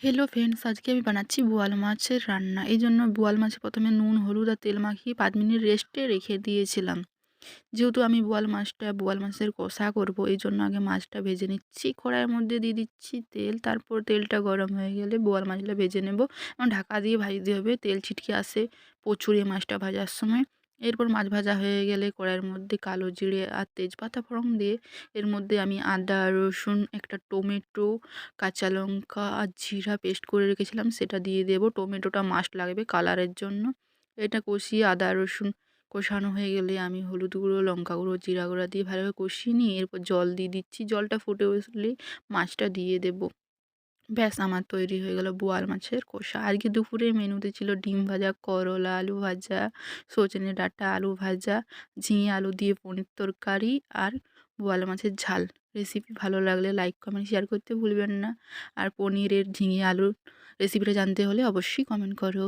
Hello friends, আজকে আমি বানাচ্ছি বোয়াল মাছের রান্না। এই জন্য বোয়াল মাছে প্রথমে নুন, হলুদ আর তেল মাখিয়ে 5 মিনিট রেস্টে রেখে দিয়েছিলাম। যেহেতু আমি বোয়াল মাছের কষা করব, এই জন্য আগে মাছটা ভেজে নিচ্ছি। কড়াইয়ের মধ্যে দিয়ে দিচ্ছি তেল, তারপর তেলটা গরম হয়ে গেলে বোয়াল মাছটা ভেজে নেব এবং ঢাকা দিয়ে ভাজতে হবে। তেল ছিটকে আসে প্রচুর এই মাছটা ভাজার সময়। এরপর মাছ ভাজা হয়ে গেলে কড়াইয়ের মধ্যে কালো জিরে আর তেজপাতা ফোড়ন দিয়ে এর মধ্যে আমি আদা, রসুন, একটা টমেটো, কাঁচা লঙ্কা আর জিরা পেস্ট করে রেখেছিলাম সেটা দিয়ে দেব। টমেটোটা মাস্ট লাগবে কালারের জন্য। এটা কষিয়ে আদা রসুন কষানো হয়ে গেলে আমি হলুদ গুঁড়ো, লঙ্কা গুঁড়ো, জিরা গুঁড়া দিয়ে ভালোভাবে কষিয়ে নিয়ে এরপর জল দিয়ে দিচ্ছি। জলটা ফুটে উঠলেই মাছটা দিয়ে দেব। ব্যাস, আমার তৈরি হয়ে গেল বোয়াল মাছের কষা। আজকে দুপুরের মেনুতে ছিল ডিম ভাজা, করলা আলু ভাজা, সজনে ডাঁটা আলু ভাজা, ঝিঙে আলু দিয়ে পনির তরকারি আর বোয়াল মাছের ঝাল। রেসিপি ভালো লাগলে লাইক, কমেন্ট, শেয়ার করতে ভুলবেন না। আর পনিরের ঝিঙে আলুর রেসিপিটা জানতে হলে অবশ্যই কমেন্ট করো।